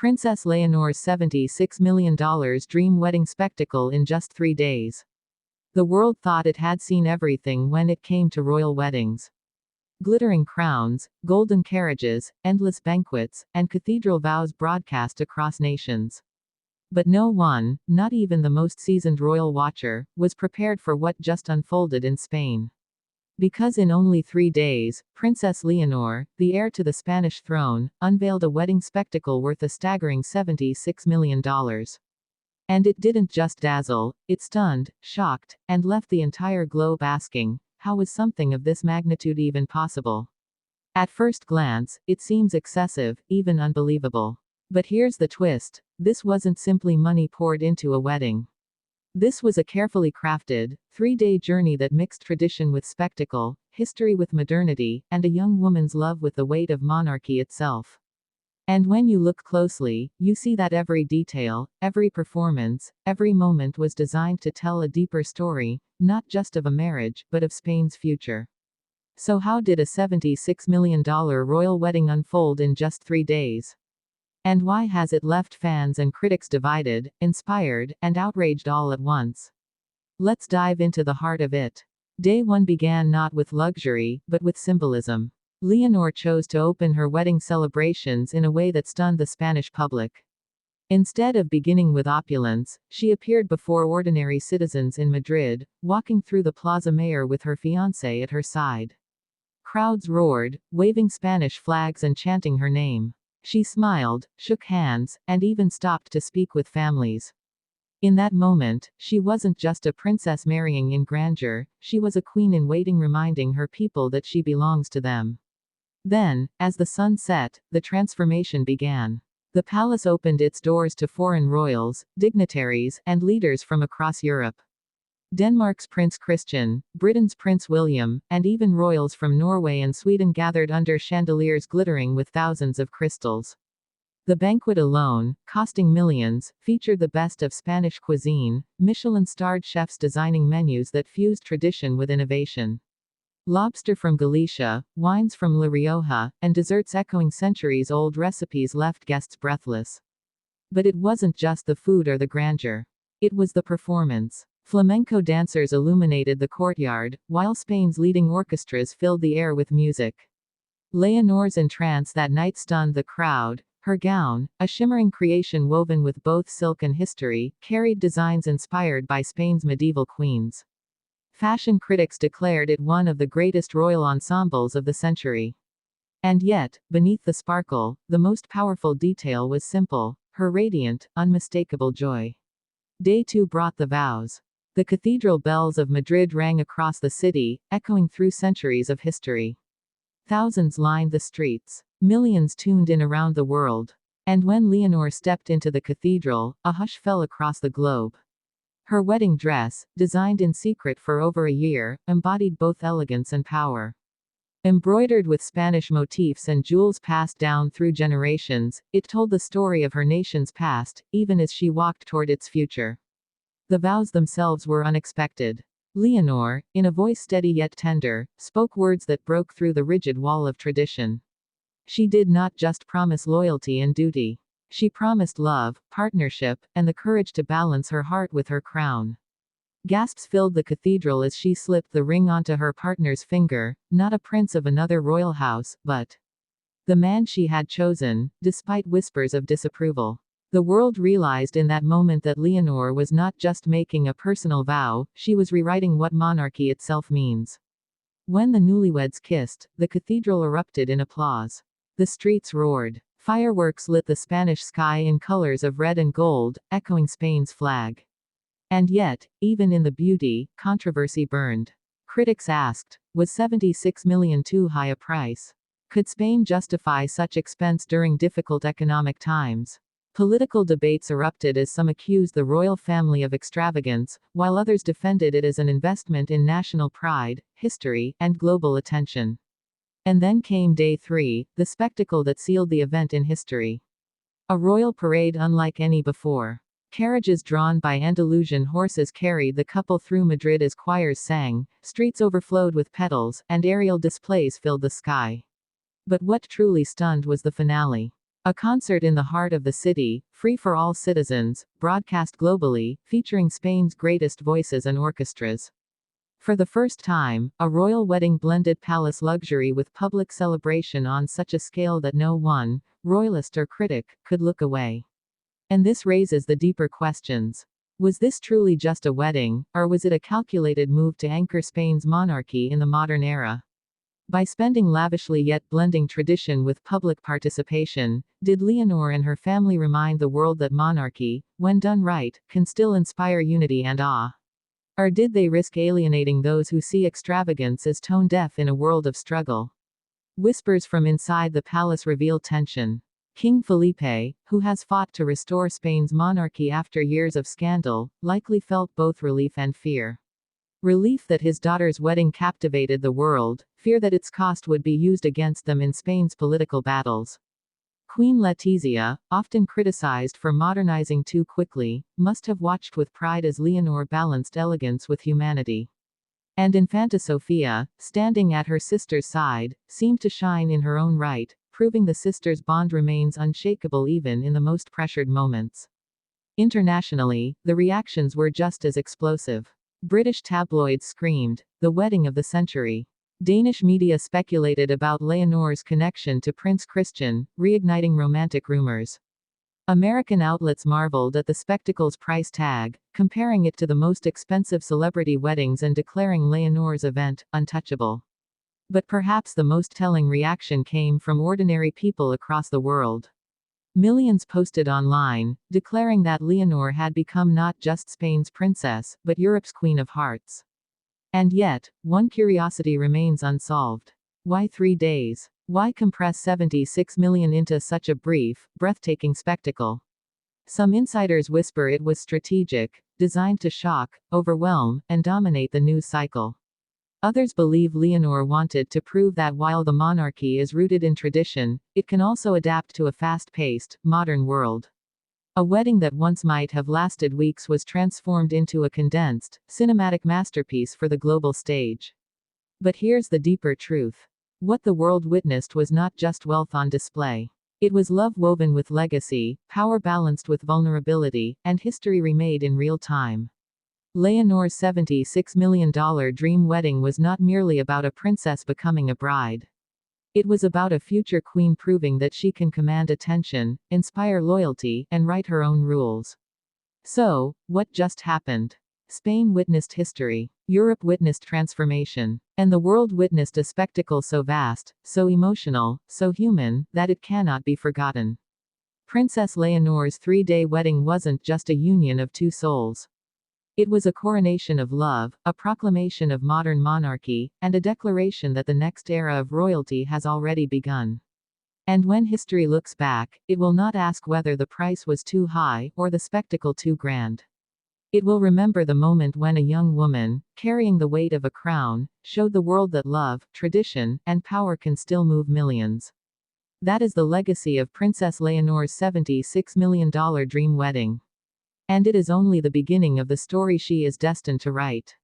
Princess Leonor's $76 million dream wedding spectacle in just 3 days. The world thought it had seen everything when it came to royal weddings. Glittering crowns, golden carriages, endless banquets, and cathedral vows broadcast across nations. But no one, not even the most seasoned royal watcher, was prepared for what just unfolded in Spain. Because in only 3 days, Princess Leonor, the heir to the Spanish throne, unveiled a wedding spectacle worth a staggering $76 million. And it didn't just dazzle, it stunned, shocked, and left the entire globe asking, how was something of this magnitude even possible? At first glance, it seems excessive, even unbelievable. But here's the twist: this wasn't simply money poured into a wedding. This was a carefully crafted, 3-day journey that mixed tradition with spectacle, history with modernity, and a young woman's love with the weight of monarchy itself. And when you look closely, you see that every detail, every performance, every moment was designed to tell a deeper story, not just of a marriage, but of Spain's future. So how did a $76 million royal wedding unfold in just 3 days? And why has it left fans and critics divided, inspired, and outraged all at once? Let's dive into the heart of it. Day 1 began not with luxury, but with symbolism. Leonor chose to open her wedding celebrations in a way that stunned the Spanish public. Instead of beginning with opulence, she appeared before ordinary citizens in Madrid, walking through the Plaza Mayor with her fiancé at her side. Crowds roared, waving Spanish flags and chanting her name. She smiled, shook hands, and even stopped to speak with families. In that moment, she wasn't just a princess marrying in grandeur, she was a queen in waiting, reminding her people that she belongs to them. Then, as the sun set, the transformation began. The palace opened its doors to foreign royals, dignitaries, and leaders from across Europe. Denmark's Prince Christian, Britain's Prince William, and even royals from Norway and Sweden gathered under chandeliers glittering with thousands of crystals. The banquet alone, costing millions, featured the best of Spanish cuisine, Michelin-starred chefs designing menus that fused tradition with innovation. Lobster from Galicia, wines from La Rioja, and desserts echoing centuries-old recipes left guests breathless. But it wasn't just the food or the grandeur. It was the performance. Flamenco dancers illuminated the courtyard, while Spain's leading orchestras filled the air with music. Leonor's entrance that night stunned the crowd. Her gown, a shimmering creation woven with both silk and history, carried designs inspired by Spain's medieval queens. Fashion critics declared it one of the greatest royal ensembles of the century. And yet, beneath the sparkle, the most powerful detail was simple: her radiant, unmistakable joy. Day 2 brought the vows. The cathedral bells of Madrid rang across the city, echoing through centuries of history. Thousands lined the streets. Millions tuned in around the world. And when Leonor stepped into the cathedral, a hush fell across the globe. Her wedding dress, designed in secret for over a year, embodied both elegance and power. Embroidered with Spanish motifs and jewels passed down through generations, it told the story of her nation's past, even as she walked toward its future. The vows themselves were unexpected. Leonor, in a voice steady yet tender, spoke words that broke through the rigid wall of tradition. She did not just promise loyalty and duty. She promised love, partnership, and the courage to balance her heart with her crown. Gasps filled the cathedral as she slipped the ring onto her partner's finger, not a prince of another royal house, but the man she had chosen, despite whispers of disapproval. The world realized in that moment that Leonor was not just making a personal vow, she was rewriting what monarchy itself means. When the newlyweds kissed, the cathedral erupted in applause. The streets roared. Fireworks lit the Spanish sky in colors of red and gold, echoing Spain's flag. And yet, even in the beauty, controversy burned. Critics asked, was $76 million too high a price? Could Spain justify such expense during difficult economic times? Political debates erupted as some accused the royal family of extravagance, while others defended it as an investment in national pride, history, and global attention. And then came Day 3, the spectacle that sealed the event in history. A royal parade unlike any before. Carriages drawn by Andalusian horses carried the couple through Madrid as choirs sang, streets overflowed with petals, and aerial displays filled the sky. But what truly stunned was the finale. A concert in the heart of the city, free for all citizens, broadcast globally, featuring Spain's greatest voices and orchestras. For the first time, a royal wedding blended palace luxury with public celebration on such a scale that no one, royalist or critic, could look away. And this raises the deeper questions. Was this truly just a wedding, or was it a calculated move to anchor Spain's monarchy in the modern era? By spending lavishly yet blending tradition with public participation, did Leonor and her family remind the world that monarchy, when done right, can still inspire unity and awe? Or did they risk alienating those who see extravagance as tone-deaf in a world of struggle? Whispers from inside the palace reveal tension. King Felipe, who has fought to restore Spain's monarchy after years of scandal, likely felt both relief and fear. Relief that his daughter's wedding captivated the world, fear that its cost would be used against them in Spain's political battles. Queen Letizia, often criticized for modernizing too quickly, must have watched with pride as Leonor balanced elegance with humanity. And Infanta Sofia, standing at her sister's side, seemed to shine in her own right, proving the sisters' bond remains unshakable even in the most pressured moments. Internationally, the reactions were just as explosive. British tabloids screamed, "The wedding of the century." Danish media speculated about Leonor's connection to Prince Christian, reigniting romantic rumors. American outlets marveled at the spectacle's price tag, comparing it to the most expensive celebrity weddings and declaring Leonor's event untouchable. But perhaps the most telling reaction came from ordinary people across the world. Millions posted online, declaring that Leonor had become not just Spain's princess, but Europe's Queen of Hearts. And yet, one curiosity remains unsolved. Why 3 days? Why compress 76 million into such a brief, breathtaking spectacle? Some insiders whisper it was strategic, designed to shock, overwhelm, and dominate the news cycle. Others believe Leonor wanted to prove that while the monarchy is rooted in tradition, it can also adapt to a fast-paced, modern world. A wedding that once might have lasted weeks was transformed into a condensed, cinematic masterpiece for the global stage. But here's the deeper truth. What the world witnessed was not just wealth on display. It was love woven with legacy, power balanced with vulnerability, and history remade in real time. Leonor's $76 million dream wedding was not merely about a princess becoming a bride. It was about a future queen proving that she can command attention, inspire loyalty, and write her own rules. So, what just happened? Spain witnessed history. Europe witnessed transformation. And the world witnessed a spectacle so vast, so emotional, so human, that it cannot be forgotten. Princess Leonor's 3-day wedding wasn't just a union of two souls. It was a coronation of love, a proclamation of modern monarchy, and a declaration that the next era of royalty has already begun. And when history looks back, it will not ask whether the price was too high, or the spectacle too grand. It will remember the moment when a young woman, carrying the weight of a crown, showed the world that love, tradition, and power can still move millions. That is the legacy of Princess Leonor's $76 million dream wedding. And it is only the beginning of the story she is destined to write.